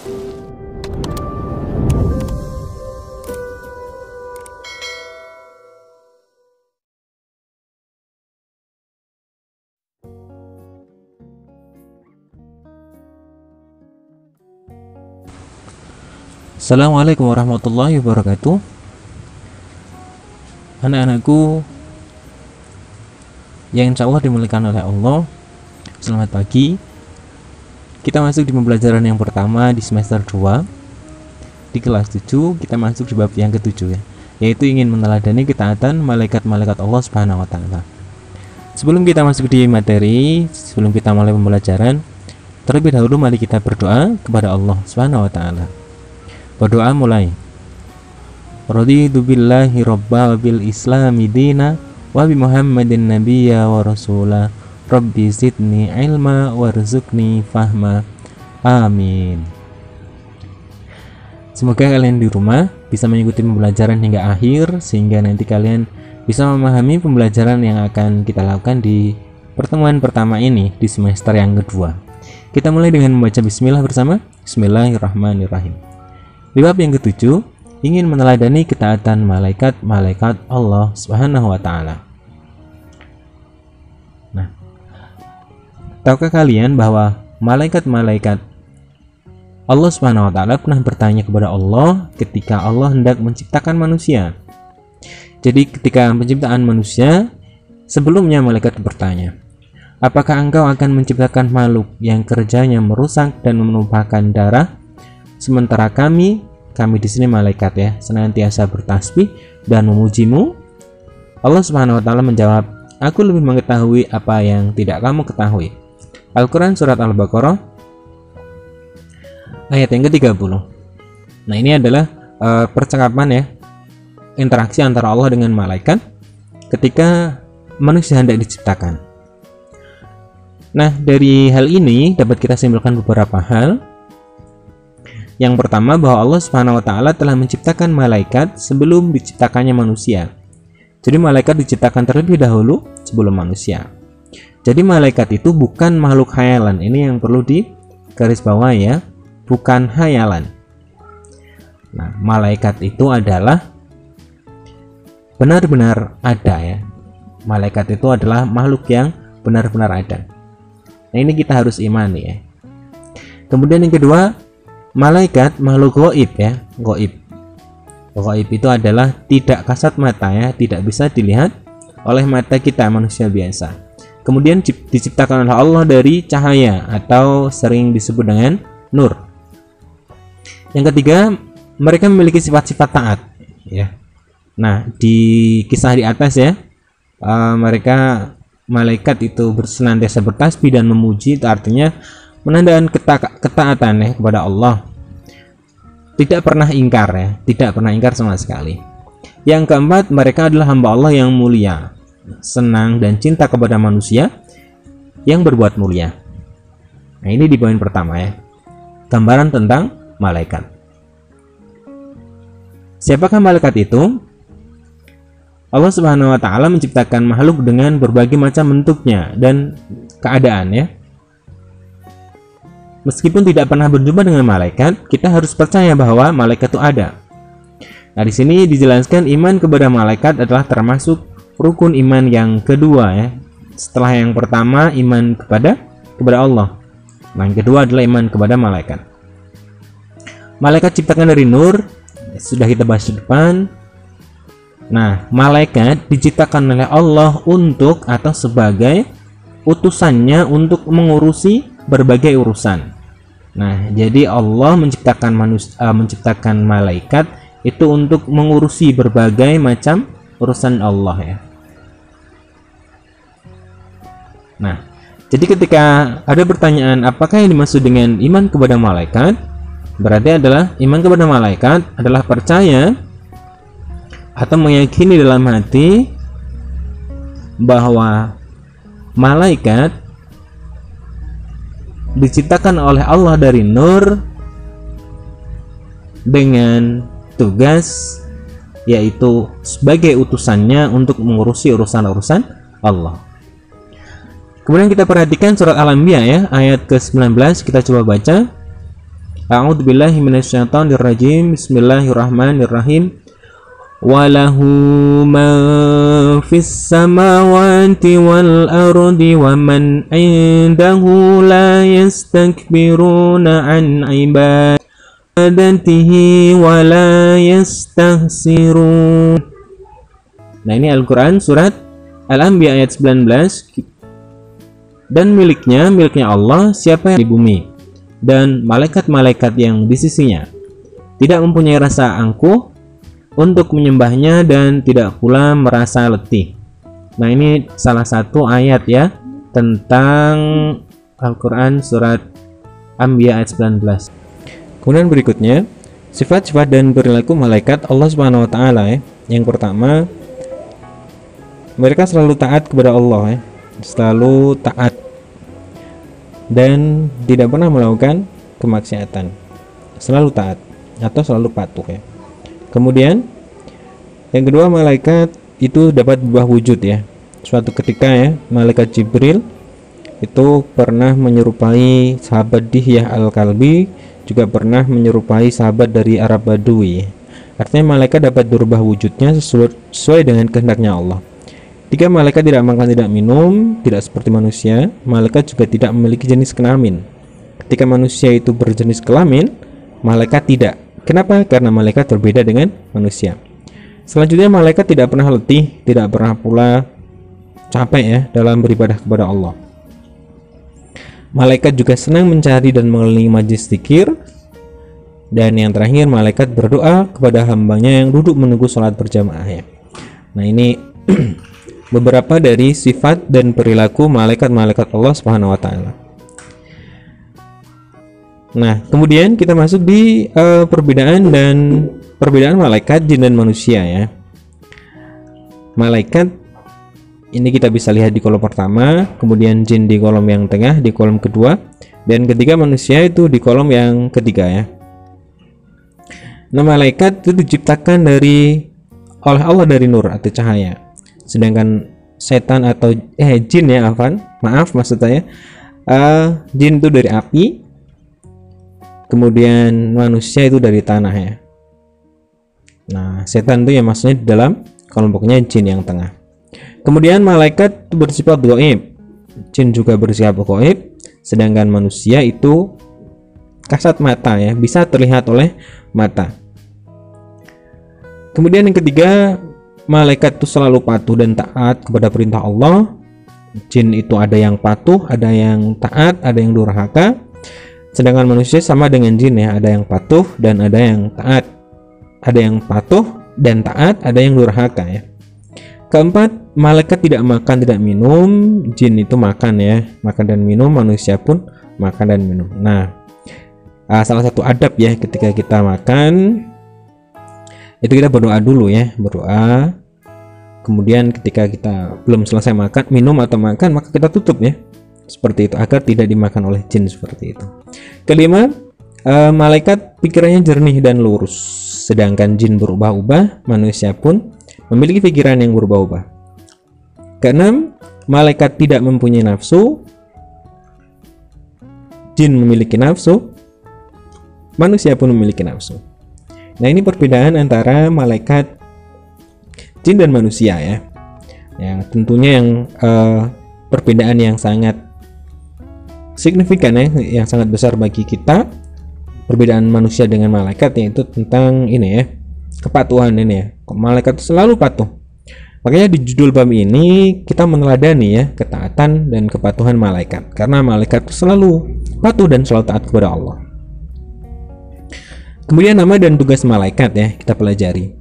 Assalamualaikum warahmatullahi wabarakatuh. Anak-anakku yang insya Allah dimuliakan oleh Allah, selamat pagi. Kita masuk di pembelajaran yang pertama di semester 2 di kelas 7. Kita masuk di bab yang ke-7 ya, yaitu ingin meneladani ketaatan malaikat-malaikat Allah Subhanahu wa taala. Sebelum kita masuk di materi, sebelum kita mulai pembelajaran, terlebih dahulu mari kita berdoa kepada Allah Subhanahu wa taala. Berdoa mulai. Raditu billahi robba bil islami dina wa bi muhammadin nabiyya wa rasula rabbi zidni ilma warzuqni fahma. Amin. Semoga kalian di rumah bisa mengikuti pembelajaran hingga akhir, sehingga nanti kalian bisa memahami pembelajaran yang akan kita lakukan di pertemuan pertama ini di semester yang kedua. Kita mulai dengan membaca bismillah bersama. Bismillahirrahmanirrahim. Di bab yang ke-7, ingin meneladani ketaatan malaikat-malaikat Allah Subhanahu wa taala. Nah, tahukah kalian bahwa malaikat-malaikat Allah Subhanahu wa taala pernah bertanya kepada Allah ketika Allah hendak menciptakan manusia. Jadi ketika penciptaan manusia, sebelumnya malaikat bertanya, "Apakah engkau akan menciptakan makhluk yang kerjanya merusak dan menumpahkan darah? Sementara kami di sini malaikat ya, senantiasa bertasbih dan memujimu." Allah Subhanahu wa taala menjawab, "Aku lebih mengetahui apa yang tidak kamu ketahui." Al-Quran surat Al-Baqarah ayat yang ke-30. Nah, ini adalah percakapan ya, interaksi antara Allah dengan malaikat ketika manusia hendak diciptakan. Nah, dari hal ini dapat kita simpulkan beberapa hal. Yang pertama, bahwa Allah Subhanahu wa taala telah menciptakan malaikat sebelum diciptakannya manusia. Jadi malaikat diciptakan terlebih dahulu sebelum manusia. Jadi malaikat itu bukan makhluk khayalan. Ini yang perlu digarisbawahi ya, bukan khayalan. Nah, malaikat itu adalah benar-benar ada ya. Malaikat itu adalah makhluk yang benar-benar ada. Nah, ini kita harus imani ya. Kemudian yang kedua, malaikat makhluk gaib ya, gaib. Gaib itu adalah tidak kasat mata ya, tidak bisa dilihat oleh mata kita manusia biasa. Kemudian diciptakan oleh Allah dari cahaya atau sering disebut dengan nur. Yang ketiga, mereka memiliki sifat-sifat taat ya. Nah, di kisah di atas ya, malaikat itu senantiasa bertasbih dan memuji, itu artinya menandakan ketaatan ya kepada Allah. Tidak pernah ingkar ya, tidak pernah ingkar sama sekali. Yang keempat, mereka adalah hamba Allah yang mulia, senang dan cinta kepada manusia yang berbuat mulia. Nah, ini di poin pertama ya, gambaran tentang malaikat. Siapakah malaikat itu? Allah Subhanahu wa taala menciptakan makhluk dengan berbagai macam bentuknya dan keadaan ya. Meskipun tidak pernah berjumpa dengan malaikat, kita harus percaya bahwa malaikat itu ada. Nah, di sini dijelaskan iman kepada malaikat adalah termasuk rukun iman yang kedua ya. Setelah yang pertama iman kepada Allah. Nah, yang kedua adalah iman kepada malaikat. Malaikat ciptakan dari nur, sudah kita bahas di depan. Nah, malaikat diciptakan oleh Allah untuk atau sebagai utusannya untuk mengurusi berbagai urusan. Nah, jadi Allah menciptakan malaikat itu untuk mengurusi berbagai macam urusan Allah ya. Nah, jadi ketika ada pertanyaan apakah yang dimaksud dengan iman kepada malaikat, berarti adalah iman kepada malaikat adalah percaya atau meyakini dalam hati bahwa malaikat diciptakan oleh Allah dari nur dengan tugas yaitu sebagai utusannya untuk mengurusi urusan-urusan Allah. Kemudian kita perhatikan surat Al-Anbiya ya, ayat ke-19, kita coba baca. A'udzubillahi minasyaitonirrajim. Bismillahirrahmanirrahim. Walahu man fis samawati wal ardi wa man indahu la yastakbiruna an ibadatihi wa la yastahsirun. Nah, ini Al-Quran surat Al-Anbiya ayat 19. Dan miliknya Allah siapa yang di bumi dan malaikat-malaikat yang di sisinya, tidak mempunyai rasa angkuh untuk menyembahnya dan tidak pula merasa letih. Nah, ini salah satu ayat ya tentang Al-Quran surat Anbiya ayat 19. Kemudian berikutnya sifat-sifat dan perilaku malaikat Allah Subhanahu wa taala ya. Yang pertama, mereka selalu taat kepada Allah ya. Selalu taat dan tidak pernah melakukan kemaksiatan. Selalu taat atau selalu patuh ya. Kemudian yang kedua, malaikat itu dapat berubah wujud ya. Suatu ketika ya, malaikat Jibril itu pernah menyerupai sahabat Dihyah Al-Kalbi, juga pernah menyerupai sahabat dari Arab Badui. Artinya malaikat dapat berubah wujudnya sesuai dengan kehendaknya Allah. Jika malaikat tidak makan, tidak minum, tidak seperti manusia, malaikat juga tidak memiliki jenis kelamin. Ketika manusia itu berjenis kelamin, malaikat tidak. Kenapa? Karena malaikat berbeda dengan manusia. Selanjutnya, malaikat tidak pernah letih, tidak pernah pula capek ya dalam beribadah kepada Allah. Malaikat juga senang mencari dan mengelilingi majlis zikir. Dan yang terakhir, malaikat berdoa kepada hambanya yang duduk menunggu sholat berjamaah ya. Nah, ini beberapa dari sifat dan perilaku malaikat-malaikat Allah Subhanahu wa taala. Nah, kemudian kita masuk di perbedaan malaikat jin dan manusia ya. Malaikat ini kita bisa lihat di kolom pertama, kemudian jin di kolom yang tengah, di kolom kedua, dan ketiga manusia itu di kolom yang ketiga ya. Nah, malaikat itu diciptakan oleh Allah dari nur atau cahaya. Sedangkan setan atau jin ya, maaf maksud saya, jin itu dari api, kemudian manusia itu dari tanah ya. Nah, setan itu ya maksudnya di dalam kelompoknya jin yang tengah. Kemudian malaikat itu bersifat gaib, jin juga bersifat gaib, sedangkan manusia itu kasat mata ya, bisa terlihat oleh mata. Kemudian yang ketiga, malaikat itu selalu patuh dan taat kepada perintah Allah. Jin itu ada yang patuh, ada yang taat, ada yang durhaka. Sedangkan manusia sama dengan jin ya, ada yang patuh dan ada yang taat. Ada yang patuh dan taat, ada yang durhaka ya. Keempat, malaikat tidak makan, tidak minum. Jin itu makan ya, makan dan minum. Manusia pun makan dan minum. Nah, salah satu adab ya ketika kita makan itu kita berdoa dulu ya, berdoa. Kemudian ketika kita belum selesai minum atau makan, maka kita tutup ya, seperti itu, agar tidak dimakan oleh jin seperti itu. Kelima, malaikat pikirannya jernih dan lurus, sedangkan jin berubah-ubah, manusia pun memiliki pikiran yang berubah-ubah. Keenam, malaikat tidak mempunyai nafsu, jin memiliki nafsu, manusia pun memiliki nafsu. Nah, ini perbedaan antara malaikat jin dan manusia ya. Yang tentunya perbedaan yang sangat signifikan ya, yang sangat besar bagi kita. Perbedaan manusia dengan malaikat yaitu tentang ini ya, kepatuhan ini ya. Malaikat itu selalu patuh. Makanya di judul bab ini kita meneladani ya ketaatan dan kepatuhan malaikat, karena malaikat itu selalu patuh dan selalu taat kepada Allah. Kemudian nama dan tugas malaikat ya kita pelajari.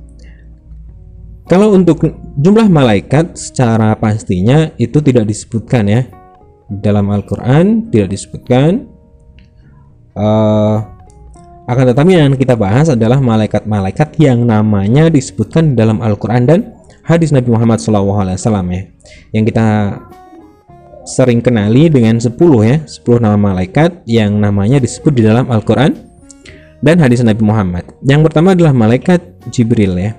Kalau untuk jumlah malaikat secara pastinya itu tidak disebutkan ya dalam Al-Quran, tidak disebutkan. Akan tetapi yang kita bahas adalah malaikat-malaikat yang namanya disebutkan dalam Al-Quran dan hadis Nabi Muhammad SAW ya, yang kita sering kenali dengan 10 ya, 10 nama malaikat yang namanya disebut di dalam Al-Quran dan hadis Nabi Muhammad. Yang pertama adalah malaikat Jibril ya.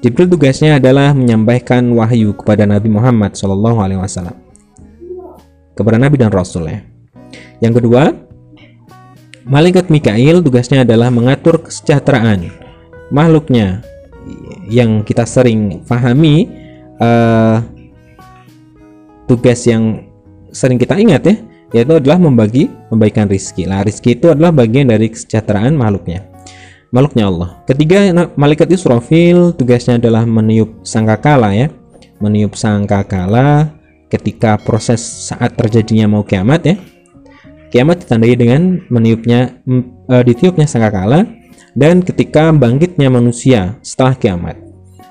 Jibril tugasnya adalah menyampaikan wahyu kepada Nabi Muhammad SAW, kepada Nabi dan Rasul ya. Yang kedua, Malaikat Mikail tugasnya adalah mengatur kesejahteraan makhluknya. Yang kita sering pahami, tugas yang sering kita ingat ya, yaitu adalah membagikan rizki. Nah, rizki itu adalah bagian dari kesejahteraan makhluknya Allah. Ketiga, malaikat Israfil tugasnya adalah meniup sangkakala ya, meniup sangkakala ketika proses saat terjadinya mau kiamat ya. Kiamat ditandai dengan ditiupnya sangkakala, dan ketika bangkitnya manusia setelah kiamat.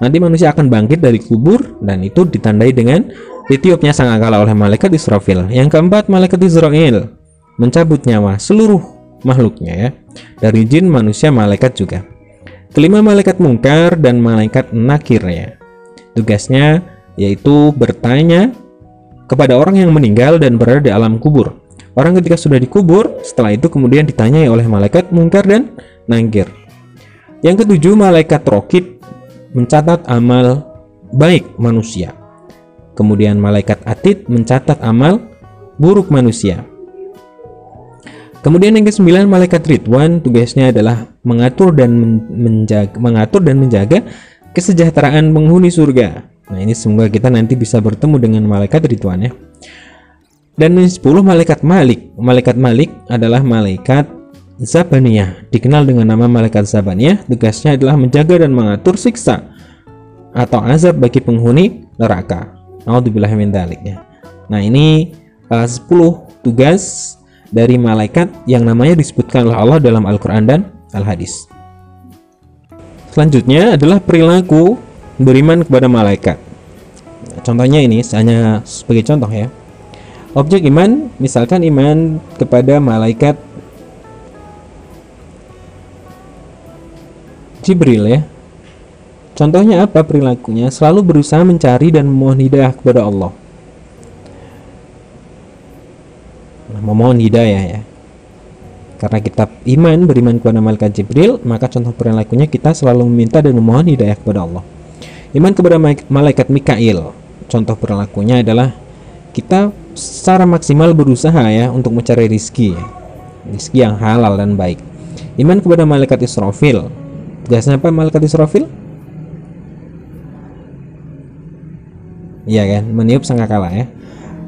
Nanti manusia akan bangkit dari kubur, dan itu ditandai dengan ditiupnya sangkakala oleh malaikat Israfil. Yang keempat, malaikat Israel mencabut nyawa seluruh makhluknya ya, dari jin, manusia, malaikat juga. Kelima, malaikat Mungkar dan malaikat Nakir ya. Tugasnya yaitu bertanya kepada orang yang meninggal dan berada di alam kubur. Orang ketika sudah dikubur, setelah itu kemudian ditanyai oleh malaikat Mungkar dan Nakir. Yang ketujuh, malaikat Rokib mencatat amal baik manusia. Kemudian malaikat Atid mencatat amal buruk manusia. Kemudian yang kesembilan, malaikat Ridwan tugasnya adalah mengatur dan menjaga kesejahteraan penghuni surga. Nah, ini semoga kita nanti bisa bertemu dengan malaikat Ridwan ya. Dan 10, malaikat Malik. Malaikat Malik adalah malaikat Zabaniyah, dikenal dengan nama malaikat Zabaniyah. Tugasnya adalah menjaga dan mengatur siksa atau azab bagi penghuni neraka. Naudzubillahi min dzalik ya. Nah, ini 10 tugas dari malaikat yang namanya disebutkan oleh Allah dalam Al-Quran dan Al-Hadis. Selanjutnya adalah perilaku beriman kepada malaikat. Contohnya ini hanya sebagai contoh ya. Objek iman, misalkan iman kepada malaikat Jibril ya. Contohnya apa perilakunya? Selalu berusaha mencari dan memohon hidayah kepada Allah. Memohon hidayah ya. Karena kita beriman kepada malaikat Jibril, maka contoh perilakunya kita selalu meminta dan memohon hidayah kepada Allah. Iman kepada malaikat Mikail, contoh perilakunya adalah kita secara maksimal berusaha ya untuk mencari rizki yang halal dan baik. Iman kepada malaikat Israfil, tugasnya apa malaikat Israfil? Iya kan, meniup sangkakala ya.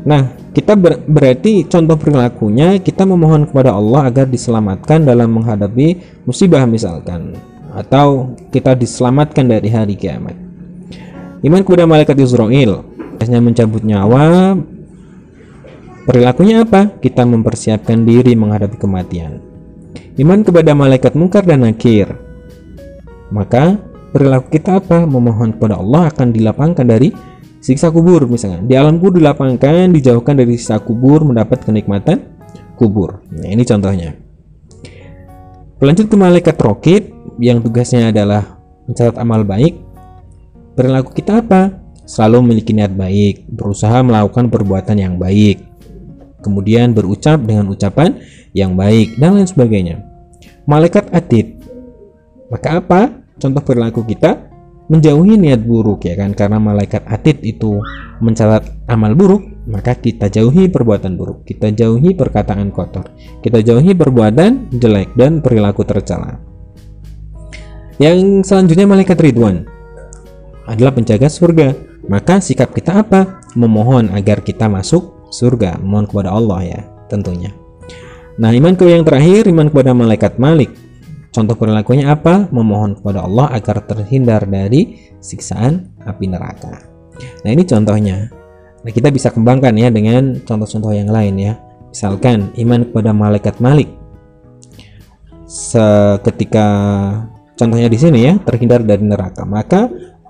Nah, kita berarti contoh perilakunya kita memohon kepada Allah agar diselamatkan dalam menghadapi musibah misalkan, atau kita diselamatkan dari hari kiamat. Iman kepada malaikat Israel, tugasnya mencabut nyawa. Perilakunya apa? Kita mempersiapkan diri menghadapi kematian. Iman kepada malaikat Mungkar dan Nakir, maka perilaku kita apa? Memohon kepada Allah akan dilapangkan dari siksa kubur misalnya. Di alam kubur dilapangkan, dijauhkan dari siksa kubur, mendapat kenikmatan kubur. Nah, ini contohnya. Lanjut ke malaikat Rokib yang tugasnya adalah mencatat amal baik. Perilaku kita apa? Selalu memiliki niat baik, berusaha melakukan perbuatan yang baik, kemudian berucap dengan ucapan yang baik, dan lain sebagainya. Malaikat Atid, maka apa? Contoh perilaku kita menjauhi niat buruk ya kan, karena malaikat Atid itu mencatat amal buruk, maka kita jauhi perbuatan buruk, kita jauhi perkataan kotor, kita jauhi perbuatan jelek dan perilaku tercela. Yang selanjutnya malaikat Ridwan adalah penjaga surga, maka sikap kita apa? Memohon agar kita masuk surga, mohon kepada Allah ya tentunya. Nah, iman ke yang terakhir, iman kepada malaikat Malik. Contoh perilakunya apa? Memohon kepada Allah agar terhindar dari siksaan api neraka. Nah, ini contohnya. Nah, kita bisa kembangkan ya dengan contoh-contoh yang lain ya. Misalkan iman kepada malaikat Malik. Ketika contohnya di sini ya, terhindar dari neraka. Maka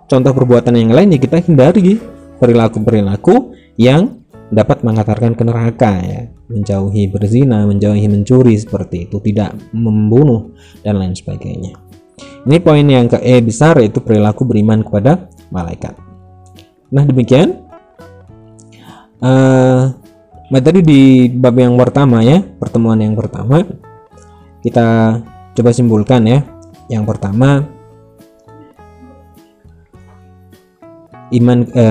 contoh perbuatan yang lain ya kita hindari perilaku-perilaku yang dapat mengantarkan ke neraka ya, menjauhi berzina, menjauhi mencuri seperti itu, tidak membunuh dan lain sebagainya. Ini poin yang besar, yaitu perilaku beriman kepada malaikat. Nah, demikian materi di bab yang pertama ya, pertemuan yang pertama. Kita coba simpulkan ya. Yang pertama,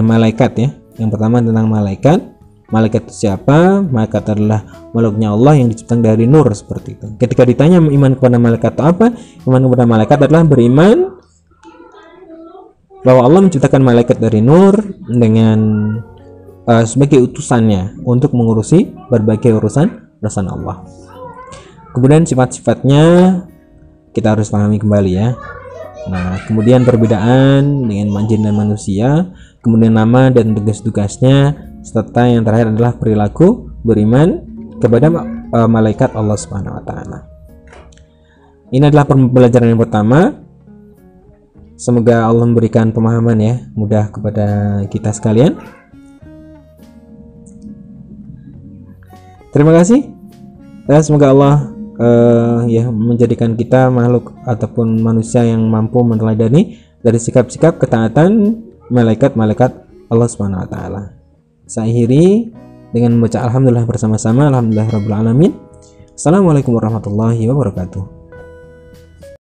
malaikat ya. Yang pertama tentang malaikat. malaikat itu siapa? Malaikat adalah makhluknya Allah yang diciptakan dari nur, seperti itu. Ketika ditanya iman kepada malaikat itu apa? Iman kepada malaikat adalah beriman bahwa Allah menciptakan malaikat dari nur dengan sebagai utusannya untuk mengurusi berbagai urusan Allah. Kemudian sifat-sifatnya kita harus pahami kembali ya. Nah, kemudian perbedaan dengan jin dan manusia, kemudian nama dan tugas-tugasnya, serta yang terakhir adalah perilaku beriman kepada malaikat Allah Subhanahu wa taala. Ini adalah pembelajaran yang pertama. Semoga Allah memberikan pemahaman ya, mudah kepada kita sekalian. Terima kasih. Semoga Allah menjadikan kita makhluk ataupun manusia yang mampu meneladani dari sikap-sikap ketaatan malaikat-malaikat Allah Subhanahu wa taala. Saya akhiri dengan membaca alhamdulillah bersama-sama. Alhamdulillahirabbil alamin. Assalamualaikum warahmatullahi wabarakatuh.